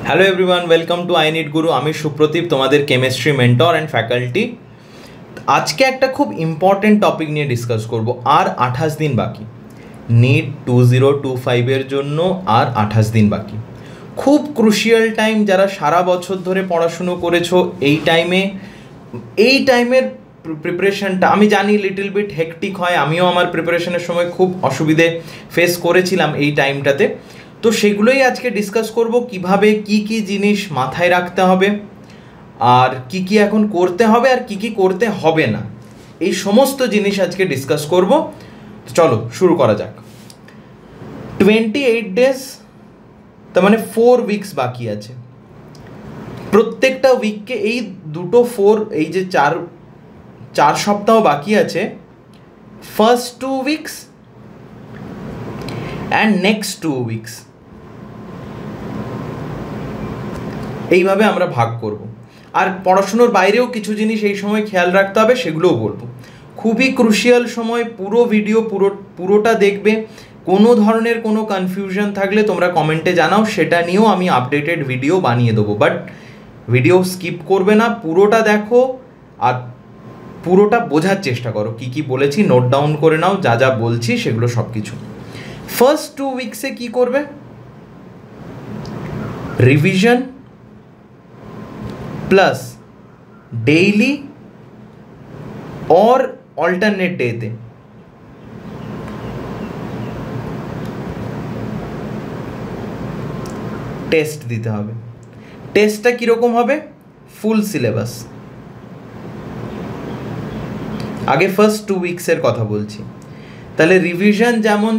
Hello everyone, welcome to I NEET guru. আমি সুপ্রদীপ, তোমাদের chemistry mentor and faculty. আজকে একটা খুব ইম্পর্টেন্ট টপিক নিয়ে ডিসকাস করব। আর 28 দিন বাকি, নিট 2025 জন্য আর 28 দিন বাকি। খুব ক্রুশিয়াল টাইম। যারা সারা বছর ধরে পড়াশুনো করেছো, এই টাইমের প্রিপারেশনটা আমি জানি লিটল বিট হেকটিক হয়। আমিও আমার প্রিপারেশনের সময় খুব অসুবিধে ফেস করেছিলাম এই টাইমটাতে। তো সেগুলোই আজকে ডিসকাস করব, কিভাবে কি কি জিনিস মাথায় রাখতে হবে, আর কি কি এখন করতে হবে আর কি কি করতে হবে না, এই সমস্ত জিনিস আজকে ডিসকাস করব। তো চলো শুরু করা যাক। 28 ডেজ, তার মানে 4 উইকস বাকি আছে। প্রত্যেকটা উইককে এই দুটো 4, এই যে চার সপ্তাহ বাকি আছে, first 2 weeks and next 2 weeks, এইভাবে আমরা ভাগ করব। আর পড়াশুনোর বাইরেও কিছু জিনিস এই সময় খেয়াল রাখতে হবে, সেগুলোও বলবো। খুবই ক্রুশিয়াল সময়, পুরো ভিডিও পুরোটা দেখবে। কোনো ধরনের কোনো কনফিউশন থাকলে তোমরা কমেন্টে জানাও, সেটা নিয়েও আমি আপডেটেড ভিডিও বানিয়ে দেবো। বাট ভিডিও স্কিপ করবে না, পুরোটা দেখো আর পুরোটা বোঝার চেষ্টা করো। কি কি বলেছি নোট ডাউন করে নাও, যা যা বলছি সেগুলো সব কিছু। ফার্স্ট 2 উইকসে কি করবে? রিভিশন प्लस डेली और অল্টারনেট ডেতে টেস্ট দিতে হবে। টেস্টটা কীরকম হবে? Full syllabus. আগে ফার্স্ট 2 উইকসের কথা বলছি। তাহলে রিভিশন যেমন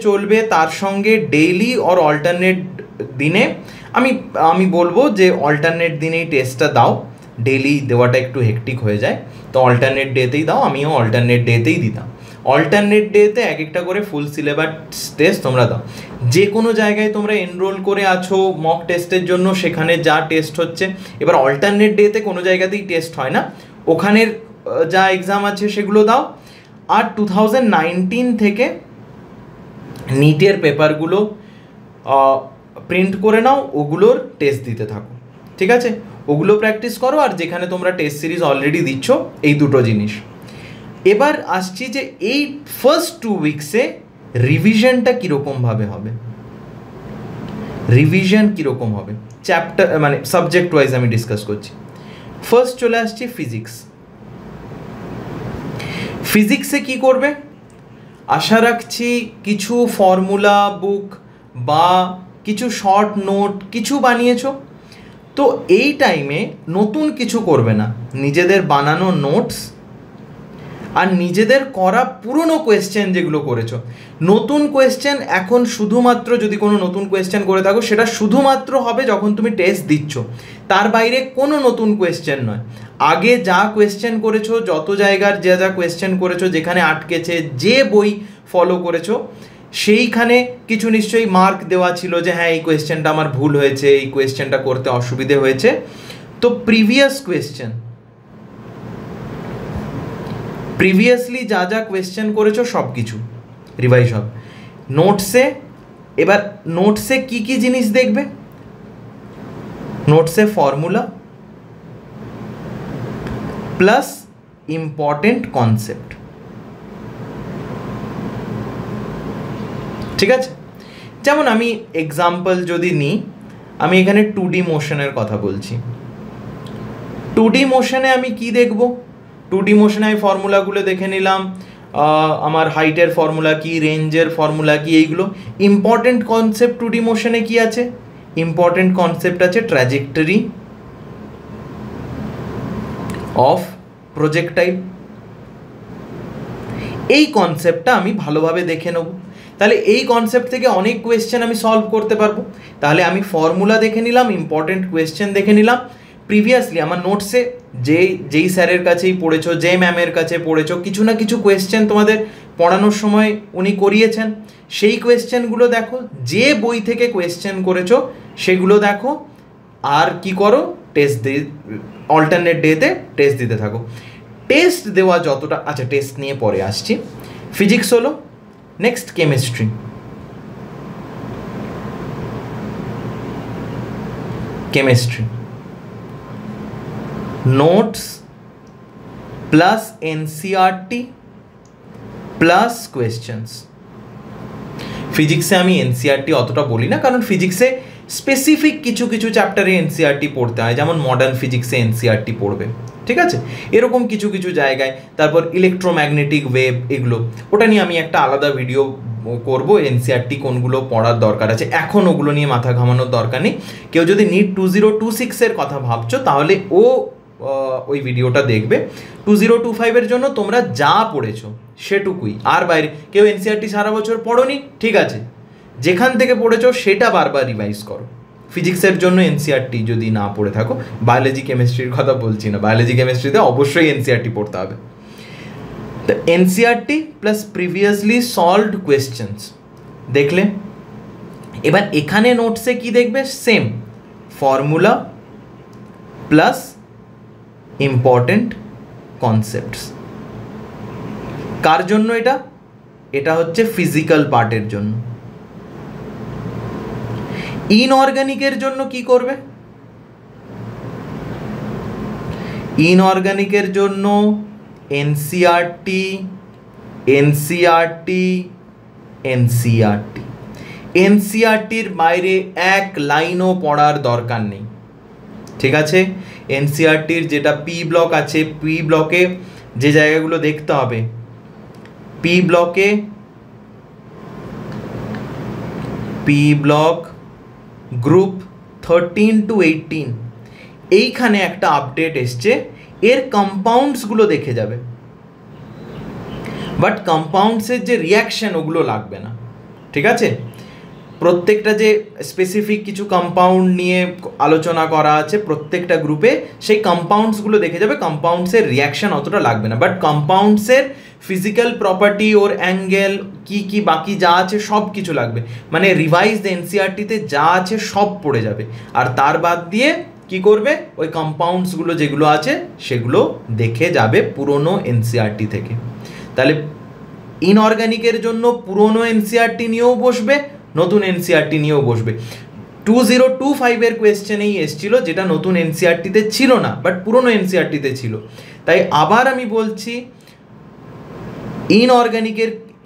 চলবে, তার সঙ্গে ডেইলি আর অল্টারনেট দিনে আমি বলবো যে অল্টারনেট দিনেই টেস্টটা দাও। ডেইলি দেওয়াটা একটু হেকটিক হয়ে যায়, তো অল্টারনেট ডেতেই দাও। আমিও অল্টারনেট ডেতেই দিতাম। অল্টারনেট ডেতে এক একটা করে ফুল সিলেবাস টেস্ট তোমরা দাও। যে কোনো জায়গায় তোমরা এনরোল করে আছো মক টেস্টের জন্য, সেখানে যা টেস্ট হচ্ছে, এবার অল্টারনেট ডেতে কোনো জায়গাতেই টেস্ট হয় না, ওখানের যা এক্সাম আছে সেগুলো দাও। আর 2019 থেকে নিটের পেপারগুলো প্রিন্ট করে নাও, ওগুলোর টেস্ট দিতে থাকো, ঠিক আছে? ওগুলো প্র্যাকটিস করো। আর যেখানে তোমরা টেস্ট সিরিজ অলরেডি দিচ্ছ, এই দুটো জিনিস। এবার আসছি যে এই ফার্স্ট 2 উইকসে রিভিশনটা কীরকমভাবে হবে। রিভিশন কীরকম হবে চ্যাপ্টার, মানে সাবজেক্ট ওয়াইজ আমি ডিসকাস করছি। ফার্স্ট চলে আসছি ফিজিক্স। ফিজিক্সে কি করবে? আশা রাখছি কিছু ফর্মুলা বুক বা কিছু শর্ট নোট কিছু বানিয়েছো। তো এই টাইমে নতুন কিছু করবে না, নিজেদের বানানো নোটস আর নিজেদের করা পুরনো কোয়েশ্চেন যেগুলো করেছো। নতুন কোয়েশ্চেন এখন শুধুমাত্র, যদি কোনো নতুন কোয়েশ্চেন করে থাকো, সেটা শুধুমাত্র হবে যখন তুমি টেস্ট দিচ্ছ, তার বাইরে কোনো নতুন কোয়েশ্চেন নয়। আগে যা কোয়েশ্চেন করেছো, যত জায়গার যা কোয়েশ্চেন করেছো, যেখানে আটকেছে, যে বই ফলো করেছো, সেইখানে কিছু নিশ্চয়ই মার্ক দেওয়া ছিল যে হ্যাঁ এই কোয়েশ্চেনটা আমার ভুল হয়েছে, এই কোয়েশ্চেনটা করতে অসুবিধে হয়েছে। তো প্রিভিয়াসলি যা কোয়েশ্চেন করেছো সব কিছু রিভাইজ হবে নোটসে। এবার নোটসে কি কি জিনিস দেখবে? নোটসে ফর্মুলা প্লাস ইম্পর্টেন্ট কনসেপ্ট, ঠিক আছে? যেমন আমি এক্সাম্পল যদি নিই, আমি এখানে 2D মোশনের কথা বলছি। 2D মোশনে আমি কি দেখব? 2D মোশনে আমি ফর্মুলাগুলো দেখে নিলাম, আমার হাইটের ফর্মুলা কি, রেঞ্জের ফর্মুলা কি, এইগুলো। ইম্পর্টেন্ট কনসেপ্ট 2D মোশনে কি আছে? ইম্পর্টেন্ট কনসেপ্ট আছে ট্র্যাজেক্টরি অফ প্রজেক্টাইল। এই কনসেপ্টটা আমি ভালোভাবে দেখে নেব। তাহলে এই কনসেপ্ট থেকে অনেক কোয়েশ্চেন আমি সলভ করতে পারবো। তাহলে আমি ফর্মুলা দেখে নিলাম, ইম্পর্টেন্ট কোয়েশ্চেন দেখে নিলাম। প্রিভিয়াসলি আমার নোটসে যেই স্যারের কাছেই পড়েছো, যে ম্যামের কাছে পড়েছো, কিছু না কিছু কোয়েশ্চেন তোমাদের পড়ানোর সময় উনি করিয়েছেন, সেই কোয়েশ্চেনগুলো দেখো। যে বই থেকে কোয়েশ্চেন করেছো সেগুলো দেখো। আর কি করো? টেস্ট অল্টারনেট ডেতে টেস্ট দিতে থাকো। টেস্ট দেওয়া যতটা, আচ্ছা টেস্ট নিয়ে পরে আসছি। ফিজিক্স হলো, next chemistry. Chemistry, notes plus NCERT plus questions. ফিজিক্সে আমি এনসিআরটি অতটা বলি না, কারণ ফিজিক্সে স্পেসিফিক কিছু কিছু চ্যাপ্টারে এনসিআরটি পড়তে হয়, যেমন মডার্ন ফিজিক্সে এনসিআরটি পড়বে, ঠিক আছে, এরকম কিছু কিছু জায়গায়। তারপর ইলেকট্রোম্যাগনেটিক ওয়েভ, এগুলো ওটা নিয়ে আমি একটা আলাদা ভিডিও করব, এনসিআরটি কোনগুলো পড়ার দরকার আছে, এখন ওগুলো নিয়ে মাথা ঘামানোর দরকার নেই। কেউ যদি নিট 2026-এর কথা ভাবছো তাহলে ওই ভিডিওটা দেখবে। 2025-এর জন্য তোমরা যা পড়েছো সেটুকুই, আর বাইরে। কেউ এনসিআরটি সারা বছর পড়োনি, ঠিক আছে, যেখান থেকে পড়েছো সেটা বারবার রিভাইজ করো। ফিজিক্সের জন্য এনসিআরটি যদি না পড়ে থাকো, বায়োলজি কেমিস্ট্রির কথা বলছি না, বায়োলজি কেমিস্ট্রিতে অবশ্যই এনসিআরটি পড়তে হবে। তো NCERT plus previously solved questions দেখলে। এবার এখানে নোটসে কি দেখবে? Same formula plus important concepts. কার জন্য এটা? এটা হচ্ছে ফিজিক্যাল পার্টের জন্য। ইনঅর্গানিকের জন্য কি করবে? ইনঅর্গানিকের জন্য এনসিআরটি, এনসিআরটি, এনসিআরটি। এনসিআরটির বাইরে এক লাইনও পড়ার দরকার নেই, ঠিক আছে। এনসিআরটির যেটা পি ব্লক আছে, পি ব্লকে যে জায়গাগুলো দেখতে হবে, পি ব্লকে পি ব্লক গ্রুপ 13 to 18, এইখানে একটা আপডেট এসছে, এর কম্পাউন্ডসগুলো দেখে যাবে, বাট কম্পাউন্ডসের যে রিয়াকশন ওগুলো লাগবে না, ঠিক আছে। প্রত্যেকটা যে স্পেসিফিক কিছু কম্পাউন্ড নিয়ে আলোচনা করা আছে প্রত্যেকটা গ্রুপে, সেই কম্পাউন্ডসগুলো দেখে যাবে, কম্পাউন্ডসের রিয়াকশন অতটা লাগবে না, বাট কম্পাউন্ডসের ফিজিক্যাল প্রপার্টি, ওর অ্যাঙ্গেল, কি কি বাকি যা আছে সব কিছু লাগবে। মানে রিভাইজড এনসিআরটিতে যা আছে সব পড়ে যাবে, আর তার বাদ দিয়ে কি করবে? ওই কম্পাউন্ডসগুলো যেগুলো আছে সেগুলো দেখে যাবে পুরনো এনসিআরটি থেকে। তাহলে ইনঅর্গানিকের জন্য পুরনো এনসিআরটি নিয়েও বসবে, নতুন এনসিআরটি নিয়েও বসবে। 2025-এর কোয়েশ্চেনেই এসেছিল, যেটা নতুন এনসিআরটিতে ছিল না, বাট পুরনো এনসিআরটিতে ছিল। তাই আবার আমি বলছি,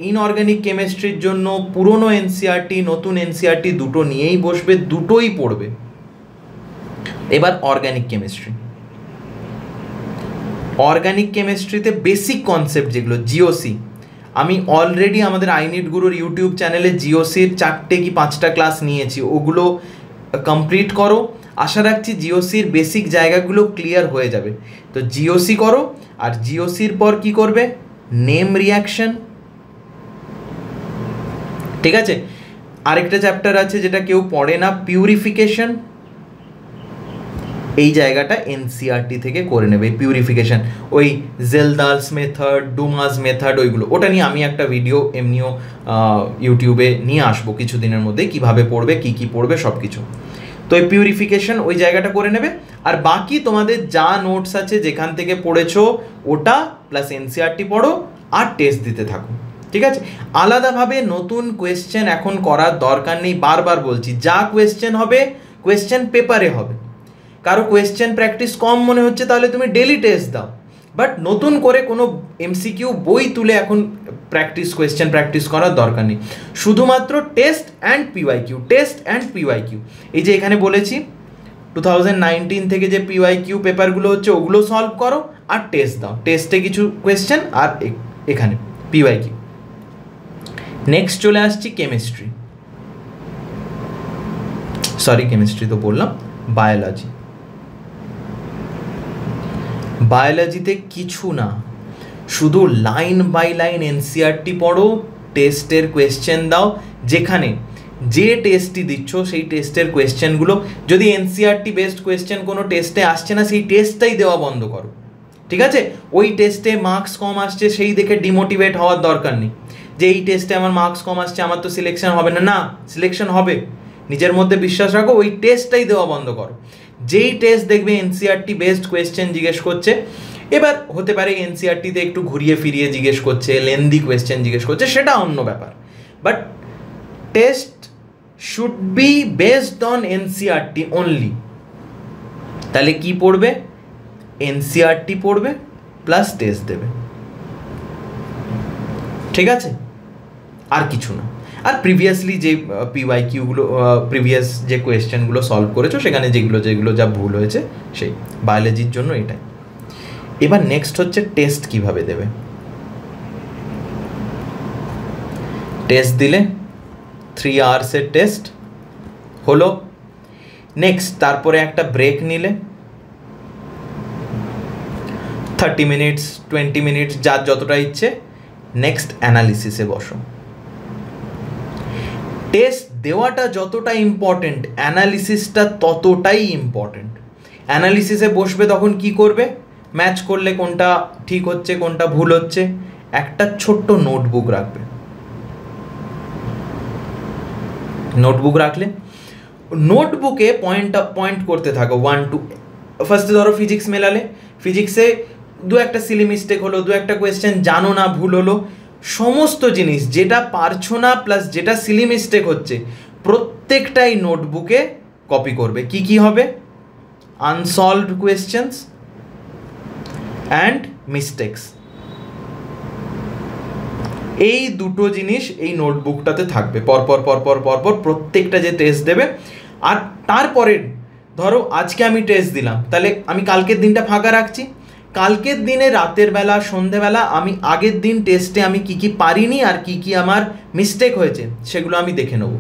ইনঅর্গানিক কেমিস্ট্রির জন্য পুরনো এনসিআরটি, নতুন এনসিআরটি দুটো নিয়েই বসবে, দুটোই পড়বে। এবার অর্গানিক কেমিস্ট্রি। অর্গানিক কেমিস্ট্রিতে বেসিক কনসেপ্ট যেগুলো, জিওসি, আমি অলরেডি আমাদের আইনিট গুরুর ইউটিউব চ্যানেলে জিওসির 4টে কি 5টা ক্লাস নিয়েছি, ওগুলো কমপ্লিট করো। আশা রাখছি জিওসির বেসিক জায়গাগুলো ক্লিয়ার হয়ে যাবে। তো জিওসি করো, আর জিওসির পর কি করবে? নেম রিয়াকশন, ঠিক আছে। আরেকটা চ্যাপ্টার আছে যেটা কেউ পড়ে না, পিউরিফিকেশন। এই জায়গাটা এনসিআরটি থেকে করে নেবে, পিউরিফিকেশন, ওই জেলদালস মেথড, ডুমাস মেথড, ওইগুলো। ওটা নিয়ে আমি একটা ভিডিও এমনিও ইউটিউবে নিয়ে আসবো কিছুদিনের মধ্যে, কিভাবে পড়বে, কি কি পড়বে, সব কিছু। তো এই পিউরিফিকেশন ওই জায়গাটা করে নেবে, আর বাকি তোমাদের যা নোটস আছে যেখান থেকে পড়েছো ওটা প্লাস এনসিআরটি পড়ো, আর টেস্ট দিতে থাকো, ঠিক আছে। আলাদাভাবে নতুন কোয়েশ্চেন এখন করার দরকার নেই, বারবার বলছি, যা কোয়েশ্চেন হবে কোয়েশ্চেন পেপারে হবে। কারো কোয়েশ্চেন প্র্যাকটিস কম মনে হচ্ছে, তাহলে তুমি ডেলি টেস্ট দাও, বাট নতুন করে কোনো এমসিকিউ বই তুলে এখন কোয়েশ্চেন প্র্যাকটিস করার দরকার নেই। শুধুমাত্র test and PYQ, test and PYQ. এই যে এখানে বলেছি 2019 থেকে যে পিওয়াইকিউ পেপারগুলো হচ্ছে ওগুলো সলভ করো, আর টেস্ট দাও, টেস্টে কিছু কোয়েশ্চেন, আর এখানে পিওয়াইকিউ। নেক্সট চলে আসছি কেমিস্ট্রি, কেমিস্ট্রি তো বললাম, বায়োলজি। বায়োলজিতে কিছু না, শুধু লাইন বাই লাইন এনসিআরটি পড়ো, টেস্টের কোয়েশ্চেন দাও, যেখানে যে টেস্টটি দিচ্ছ সেই টেস্টের কোয়েশ্চেনগুলো, যদি এনসিআরটি বেসড কোয়েশ্চেন কোনো টেস্টে আসছে না, সেই টেস্টটাই দেওয়া বন্ধ করো, ঠিক আছে। ওই টেস্টে মার্কস কম আসছে সেই দেখে ডিমোটিভেট হওয়ার দরকার নেই, যে এই টেস্টে আমার মার্কস কম আসছে, আমার তো সিলেকশন হবে না। না, সিলেকশন হবে, নিজের মধ্যে বিশ্বাস রাখো, ওই টেস্টটাই দেওয়া বন্ধ করো। যেই টেস্ট দেখবে এনসিআরটি বেসড কোয়েশ্চেন জিজ্ঞেস করছে, এবার হতে পারে এনসিআরটিতে একটু ঘুরিয়ে ফিরিয়ে জিজ্ঞেস করছে, লেন্দি কোয়েশ্চেন জিজ্ঞেস করছে, সেটা অন্য ব্যাপার, but test should be based on NCERT only, তাহলে কি পড়বে? এনসিইআরটি পড়বে প্লাস টেস্ট দেবে, ঠিক আছে? আর কিছু না। আর প্রিভিয়াসলি যে পিওয়াইকিউগুলো, প্রিভিয়াস যে কোয়েশ্চেনগুলো সলভ করেছো সেখানে যেগুলো যেগুলো যা ভুল হয়েছে সেই বায়োলজির জন্য এটাই। এবার নেক্সট হচ্ছে টেস্ট কিভাবে দেবে। টেস্ট দিলে 3 আওয়ার্সের টেস্ট হলো। নেক্সট তারপরে একটা ব্রেক নিলে 30 মিনিটস 20 মিনিটস যার যতটা ইচ্ছে, নেক্সট অ্যানালিসিসে বসো। টেস্ট দেওয়াটা যতটা ইম্পর্টেন্ট, অ্যানালিসিসটা ততটাই ইম্পর্টেন্ট। অ্যানালিসিসে বসবে তখন কি করবে? ম্যাচ করলে কোনটা ঠিক হচ্ছে কোনটা ভুল হচ্ছে, একটা ছোট্ট নোটবুক রাখবে। নোটবুক রাখলে নোটবুকে পয়েন্ট করতে থাকো 1 2। ফার্স্টে ধরো ফিজিক্স মেলালে, ফিজিক্সে দু একটা সিলি মিস্টেক হলো, দু একটা কোয়েশ্চেন জানো না ভুল হলো, সমস্ত জিনিস যেটা পারছো না প্লাস যেটা সিলি মিস্টেক হচ্ছে প্রত্যেকটাই নোটবুকে কপি করবে। কি কি হবে? আনসলভড কোয়েশ্চেন্স অ্যান্ড মিস্টেক্স, এই দুটো জিনিস এই নোটবুকটাতে থাকবে পরপর পরপর পরপর প্রত্যেকটা যে টেস্ট দেবে। আর তারপরে ধরো আজকে আমি টেস্ট দিলাম, তাহলে আমি কালকের দিনটা ফাঁকা রাখছি। কালকের দিনে রাতের বেলা সন্ধেবেলা আমি আগের দিন টেস্টে আমি কি কি পারিনি আর কি কি আমার মিস্টেক হয়েছে সেগুলো আমি দেখে নেব।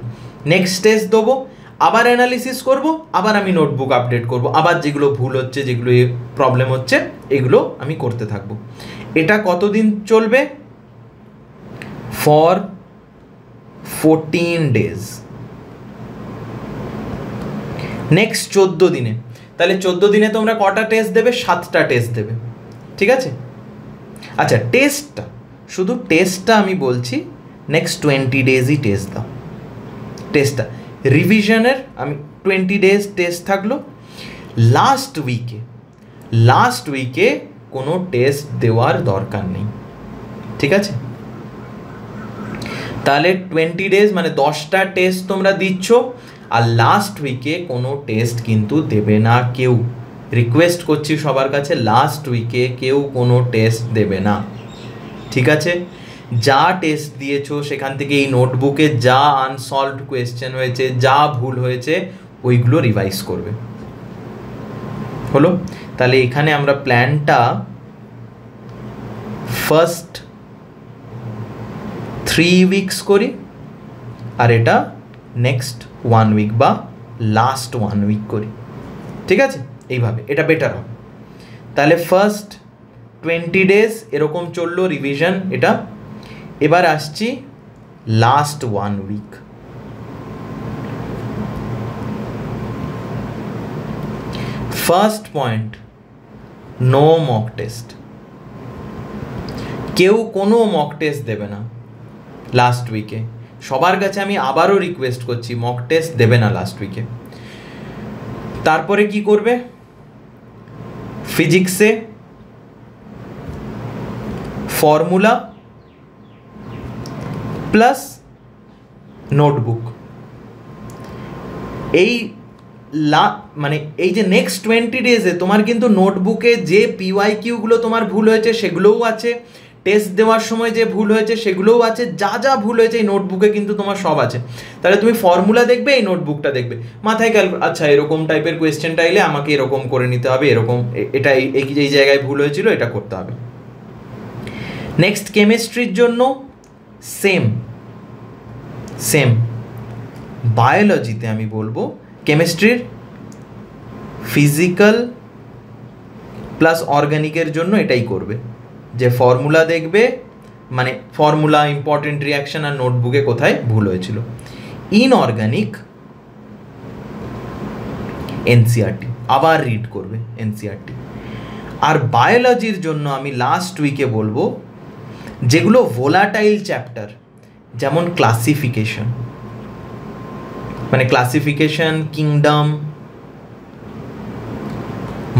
নেক্সট টেস্ট দেবো, আবার অ্যানালিসিস করব, আবার আমি নোটবুক আপডেট করব, আবার যেগুলো ভুল হচ্ছে যেগুলো প্রবলেম হচ্ছে এগুলো আমি করতে থাকবো। এটা কতদিন চলবে? For 14 days. নেক্সট 14 দিনে, তাহলে 14 দিনে তোমরা কটা টেস্ট দেবে? 7টা টেস্ট দেবে, ঠিক আছে? আচ্ছা, টেস্টটা শুধু টেস্টটা আমি বলছি নেক্সট 20 ডেজই টেস্ট দাও। টেস্টটা রিভিশনের আমি 20 ডেজ টেস্ট থাকলো। লাস্ট উইকে কোনো টেস্ট দেওয়ার দরকার নেই, ঠিক আছে? তাহলে 20 ডেজ মানে 10টা টেস্ট তোমরা দিচ্ছ, আর লাস্ট উইকে কোনো টেস্ট কিন্তু দেবে না কেউ। রিকোয়েস্ট করছি সবার কাছে, লাস্ট উইকে কেউ কোনো টেস্ট দেবে না, ঠিক আছে? যা টেস্ট দিয়েছো সেখান থেকে এই নোটবুকে যা আনসলভড কোয়েশ্চেন হয়েছে, যা ভুল হয়েছে ওইগুলো রিভাইজ করবে। হলো? তাহলে এখানে আমরা প্ল্যানটা ফার্স্ট 3 উইকস করি, আর এটা নেক্সট 1 উইক বা লাস্ট 1 উইক করি, ঠিক আছে? এইভাবে এটা বেটার হবে। তাহলে ফার্স্ট 20 ডেজ এরকম চললো রিভিশন এটা। এবার আসছি last 1 week. First point, no mock test. কেউ কোনো মক টেস্ট দেবে না লাস্ট উইকে। সবার কাছে আমি আবারও রিকোয়েস্ট করছি, মক টেস্ট দেবে না লাস্ট উইকে। তারপরে কি করবে? ফিজিক্সে ফর্মুলা প্লাস নোটবুক, এই মানে এই যে নেক্সট 20 ডেজে তোমার কিন্তু নোটবুকে যে পিওয়াইকিউগুলো তোমার ভুল হয়েছে সেগুলোও আছে, টেস্ট দেওয়ার সময় যে ভুল হয়েছে সেগুলোও আছে, যা যা ভুল হয়েছে এই নোটবুকে কিন্তু তোমার সব আছে। তাহলে তুমি ফর্মুলা দেখবে, এই নোটবুকটা দেখবে, মাথায় আচ্ছা এরকম টাইপের কোয়েশ্চেনটা এলে আমাকে এরকম করে নিতে হবে, এরকম এটা এই জায়গায় ভুল হয়েছিল এটা করতে হবে। নেক্সট কেমিস্ট্রির জন্য সেম। বায়োলজিতে আমি বলবো কেমিস্ট্রির ফিজিক্যাল প্লাস অর্গানিকের জন্য এটাই করবে, যে ফর্মুলা দেখবে, মানে ফর্মুলা, ইম্পর্টেন্ট রিয়াকশন আর নোটবুকে কোথায় ভুল হয়েছিল। ইনঅর্গানিক এনসিইআরটি আবার রিড করবে এনসিইআরটি। আর বায়োলজির জন্য আমি লাস্ট উইকে বলবো যেগুলো ভোলাটাইল চ্যাপ্টার, যেমন ক্লাসিফিকেশন, মানে ক্লাসিফিকেশন, কিংডম,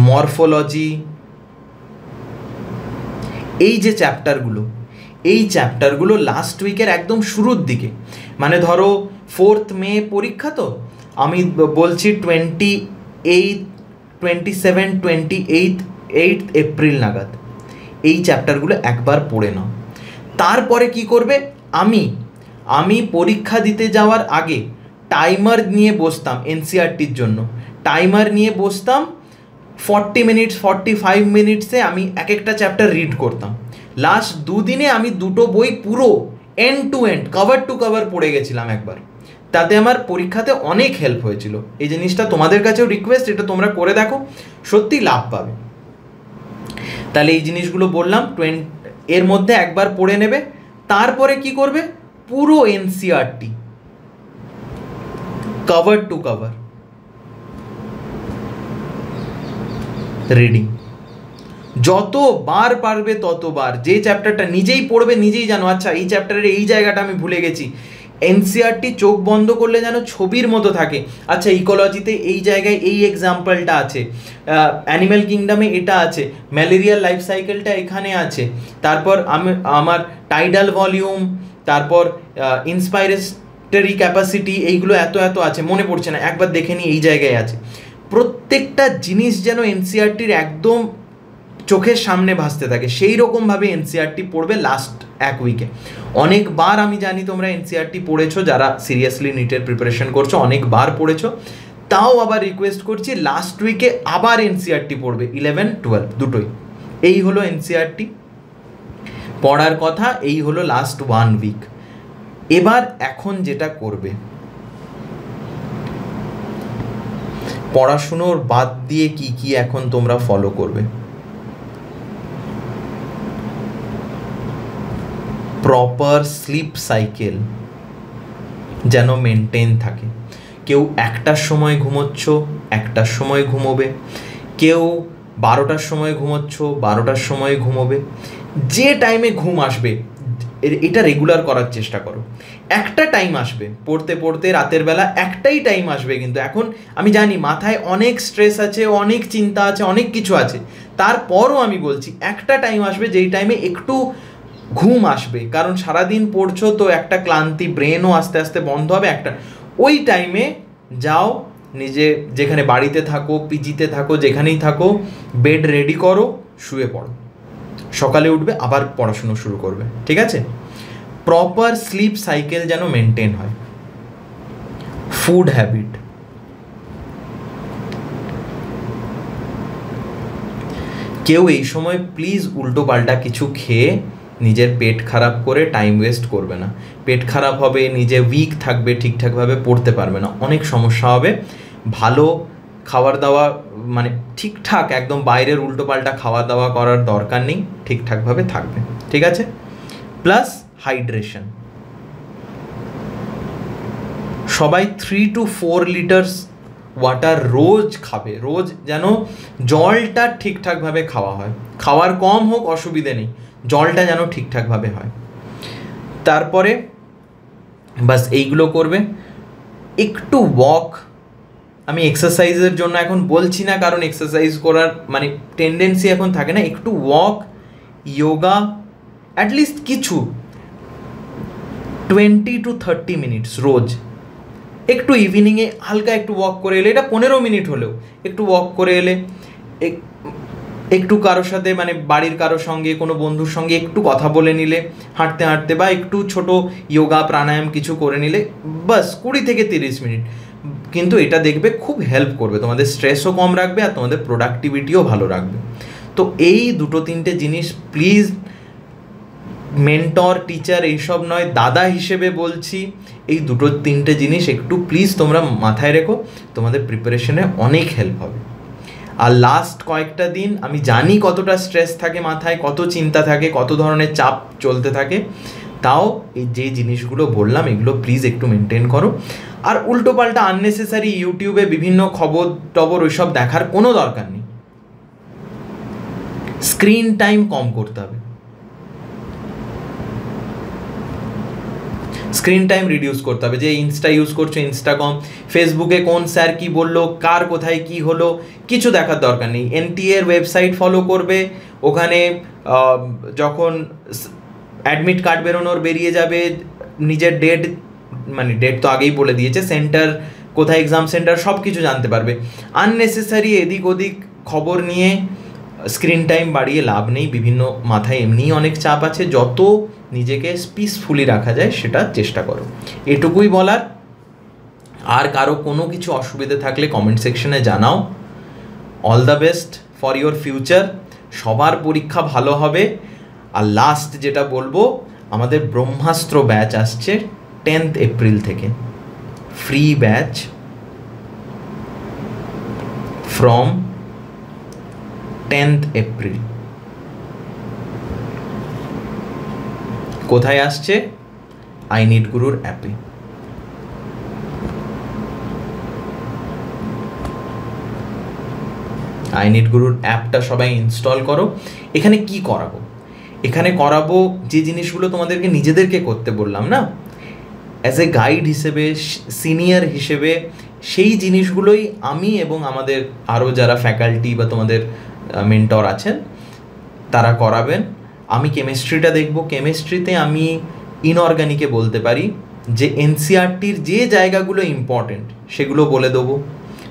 মরফোলজি, এই যে চ্যাপ্টারগুলো লাস্ট উইকের একদম শুরুর দিকে, মানে ধরো 4 মে পরীক্ষা, তো আমি বলছি 27-28 এপ্রিল নাগাদ এই চ্যাপ্টারগুলো একবার পড়ে নাও। তারপরে কি করবে, আমি পরীক্ষা দিতে যাওয়ার আগে টাইমার নিয়ে বসতাম এনসিইআরটির জন্য, টাইমার নিয়ে বসতাম 40 মিনিটস 45 মিনিটসে আমি এক একটা চ্যাপ্টার রিড করতাম। লাস্ট দুদিনে আমি দুটো বই পুরো end to end cover to cover পড়ে গেছিলাম একবার। তাতে আমার পরীক্ষাতে অনেক হেল্প হয়েছিল। এই জিনিসটা তোমাদের কাছেও রিকোয়েস্ট, এটা তোমরা করে দেখো, সত্যি লাভ পাবে। তাহলে এই জিনিসগুলো বললাম, এর মধ্যে একবার পড়ে নেবে। তারপরে কি করবে, পুরো NCERT cover to cover reading, যতবার পারবে ততবার। যে চ্যাপ্টারটা নিজেই পড়বে, নিজেই জানো আচ্ছা এই চ্যাপ্টারের এই জায়গাটা আমি ভুলে গেছি। এনসিইআরটি চোখ বন্ধ করলে যেন ছবির মতো থাকে, আচ্ছা ইকোলজিতে এই জায়গায় এই এক্সাম্পলটা আছে, অ্যানিম্যাল কিংডমে এটা আছে, ম্যালেরিয়ার লাইফ সাইকেলটা এখানে আছে, তারপর আমার টাইডাল ভলিউম, তারপর ইন্সপাইরেটরি ক্যাপাসিটি, এইগুলো এত এত আছে, মনে পড়ছে না, একবার দেখে নিই এই জায়গায় আছে। প্রত্যেকটা জিনিস যেন এনসিইআরটির একদম চোখের সামনে ভাসতে থাকে, সেই রকমভাবে এনসিইআরটি পড়বে লাস্ট এক উইকে। অনেকবার আমি জানি তোমরা এনসিইআরটি পড়েছো, যারা সিরিয়াসলি নিটের প্রিপারেশন করছো অনেকবার পড়েছো, তাও আবার রিকোয়েস্ট করছি লাস্ট উইকে আবার এনসিইআরটি পড়বে, 11-12 দুটোই। এই হলো এনসিইআরটি পড়ার কথা, এই হলো লাস্ট 1 উইক। এবার এখন যেটা করবে, পড়াশুনোর বাদ দিয়ে কি কি এখন তোমরা ফলো করবে। প্রপার স্লিপ সাইকেল যেন মেনটেন থাকে। কেউ 1টার সময় ঘুমোচ্ছ 1টার সময় ঘুমোবে, কেউ 12টার সময় ঘুমোচ্ছ 12টার সময় ঘুমোবে। যে টাইমে ঘুম আসবে এটা রেগুলার করার চেষ্টা করো। একটা টাইম আসবে পড়তে পড়তে রাতের বেলা, একটাই টাইম আসবে, কিন্তু এখন আমি জানি মাথায় অনেক স্ট্রেস আছে, অনেক চিন্তা আছে, অনেক কিছু আছে, তারপরও আমি বলছি একটা টাইম আসবে যেই টাইমে একটু ঘুম আসবে, কারণ সারাদিন পড়ছো তো একটা ক্লান্তি, ব্রেনও আস্তে আস্তে বন্ধ হবে। একটা ওই টাইমে যাও, নিজে যেখানে বাড়িতে থাকো, পিজিতে থাকো, যেখানেই থাকো, বেড রেডি করো, শুয়ে পড়ো, সকালে উঠবে আবার পড়াশুনো শুরু করবে, ঠিক আছে? প্রপার স্লিপ সাইকেল যেন মেনটেন হয়। ফুড হ্যাবিট, কেউ এই সময় প্লিজ উল্টো পাল্টা কিছু খেয়ে নিজের পেট খারাপ করে টাইম ওয়েস্ট করবে না। পেট খারাপ হবে, নিজে উইক থাকবে, ঠিকঠাকভাবে পড়তে পারবে না, অনেক সমস্যা হবে। ভালো খাবার দাওয়া, মানে ঠিকঠাক একদম বাইরের উল্টো পাল্টা খাওয়া দাওয়া করার দরকার নেই, ঠিকঠাকভাবে থাকবে, ঠিক আছে? প্লাস হাইড্রেশন, সবাই 3 to 4 লিটার্স ওয়াটার রোজ খাবে, রোজ যেন জলটা ঠিকঠাকভাবে খাওয়া হয়, খাওয়ার কম হোক অসুবিধে নেই, জলটা যেন ঠিকঠাকভাবে হয়। তারপরে বাস এইগুলো করবে। একটু ওয়াক, আমি এক্সারসাইজের জন্য এখন বলছি না, কারণ এক্সারসাইজ করার মানে টেন্ডেন্সি এখন থাকে না। একটু ওয়াক, যোগা, অ্যাটলিস্ট কিছু 20 to 30 মিনিটস রোজ। একটু ইভিনিংয়ে হালকা একটু ওয়াক করে এলে, এটা 15 মিনিট হলেও একটু ওয়াক করে এলে, একটু কারোর সাথে মানে বাড়ির কারোর সঙ্গে, কোনো বন্ধুর সঙ্গে একটু কথা বলে নিলে হাঁটতে হাঁটতে, বা একটু ছোট যোগা প্রাণায়াম কিছু করে নিলে, বাস 20 থেকে 30 মিনিট। কিন্তু এটা দেখবে খুব হেল্প করবে, তোমাদের স্ট্রেসও কম রাখবে আর তোমাদের প্রোডাক্টিভিটিও ভালো রাখবে। তো এই 2-3টে জিনিস প্লিজ, মেন্টর টিচার এইসব নয়, দাদা হিসেবে বলছি, এই 2-3টে জিনিস একটু প্লিজ তোমরা মাথায় রেখো, তোমাদের প্রিপারেশনে অনেক হেল্প হবে। আর লাস্ট কয়েকটা দিন আমি জানি কতটা স্ট্রেস থাকে মাথায়, কত চিন্তা থাকে, কত ধরনের চাপ চলতে থাকে, তাও এই যে জিনিসগুলো বললাম এগুলো প্লিজ একটু মেনটেন করো। আর উল্টোপাল্টা আননেসেসারি ইউটিউবে বিভিন্ন খবর টবর ওইসব দেখার কোনো দরকার নেই। স্ক্রিন টাইম কম করতে হবে, স্ক্রিন টাইম রিডিউস করতে হবে। যে ইনস্টা ইউজ করছো, ইনস্টা কম, ফেসবুকে কোন স্যার কি বললো, কার কোথায় কি হলো, কিছু দেখার দরকার নেই। এনটিএ এর ওয়েবসাইট ফলো করবে, ওখানে যখন অ্যাডমিট কার্ড বেরোনোর বেরিয়ে যাবে, নিজের ডেট, মানে ডেট তো আগেই বলে দিয়েছে, সেন্টার কোথায় এক্সাম সেন্টার সব কিছু জানতে পারবে। আননেসেসারি এদিক ওদিক খবর নিয়ে স্ক্রিন টাইম বাড়িয়ে লাভ নেই, বিভিন্ন মাথায় এমনিই অনেক চাপ আছে, যত নিজেকে পিসফুলি রাখা যায় সেটা চেষ্টা করো। এটুকুই বলার। আর কারো কোনো কিছু অসুবিধা থাকলে কমেন্ট সেকশনে জানাও। All the best for your future, সবার পরীক্ষা ভালো হবে। আর লাস্ট যেটা বলবো, আমাদের ব্রহ্মাস্ত্র ব্যাচ আসছে 10th এপ্রিল থেকে, free batch from 10th April. কোথায় আসছে? আই নিড গুরুর অ্যাপে। আই নিড গুরুর অ্যাপটা সবাই ইনস্টল করো। এখানে কি করাবো? এখানে করাবো যে জিনিসগুলো তোমাদেরকে নিজেদেরকে করতে বললাম না, অ্যাজ এ গাইড হিসেবে, সিনিয়র হিসেবে, সেই জিনিসগুলোই আমি এবং আমাদের আরও যারা ফ্যাকাল্টি বা তোমাদের মেন্টর আছেন তারা করাবেন। আমি কেমিস্ট্রিটা দেখব। কেমিস্ট্রিতে আমি ইনঅর্গানিকে বলতে পারি যে এনসিইআরটির যে জায়গাগুলো ইম্পর্টেন্ট সেগুলো বলে দেবো,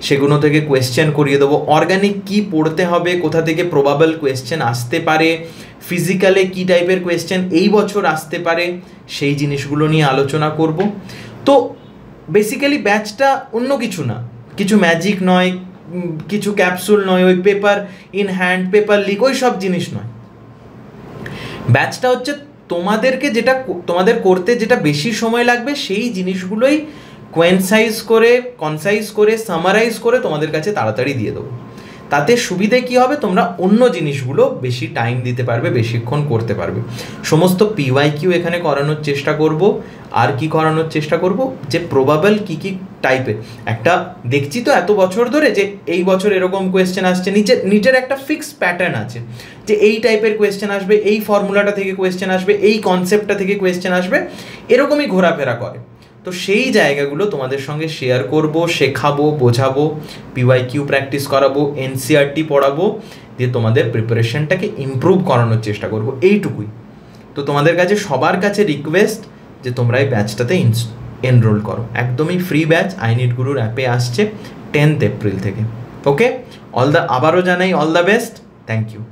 সেগুলো থেকে কোয়েশ্চেন করিয়ে দেবো। অর্গানিক কি পড়তে হবে, কোথা থেকে প্রবাবল কোয়েশ্চেন আসতে পারে, ফিজিক্যালে কী টাইপের কোয়েশ্চেন এই বছর আসতে পারে, সেই জিনিসগুলো নিয়ে আলোচনা করব। তো বেসিক্যালি ব্যাচটা অন্য কিছু না, কিছু ম্যাজিক নয়, কিছু ক্যাপসুল নয়, ওই paper in hand, paper leak, ওই সব জিনিস নয়। ব্যাচটা হচ্ছে তোমাদেরকে যেটা তোমাদের করতে যেটা বেশি সময় লাগবে সেই জিনিসগুলোই কনসাইজ করে সামারাইজ করে তোমাদের কাছে তাড়াতাড়ি দিয়ে দেবো। তাতে সুবিধে কি হবে, তোমরা অন্য জিনিসগুলো বেশি টাইম দিতে পারবে, বেশিক্ষণ করতে পারবে। সমস্ত পিওয়াইকিউ এখানে করানোর চেষ্টা করব। আর কি করানোর চেষ্টা করব, যে প্রবাবল কী কী টাইপের, একটা দেখছি তো এত বছর ধরে যে এই বছর এরকম কোয়েশ্চেন আসছে, নিচের একটা ফিক্স প্যাটার্ন আছে যে এই টাইপের কোয়েশ্চেন আসবে, এই ফর্মুলাটা থেকে কোয়েশ্চেন আসবে, এই কনসেপ্টটা থেকে কোয়েশ্চেন আসবে, এরকমই ঘোরাফেরা করে। তো সেই জায়গাগুলো তোমাদের সঙ্গে শেয়ার করব, শেখাবো, বোঝাবো, পিওয়াইকিউ প্র্যাকটিস করাবো, এনসিইআরটি পড়াবো, দিয়ে তোমাদের প্রিপারেশনটাকে ইমপ্রুভ করানোর চেষ্টা করব, এইটুকুই। তো তোমাদের কাছে সবার কাছে রিকোয়েস্ট যে তোমরা এই ব্যাচটাতে এনরোল করো। একদমই ফ্রি ব্যাচ আই নিড গুরুর অ্যাপে আসছে 10th এপ্রিল থেকে। ওকে, আবারও জানাই all the best. Thank you.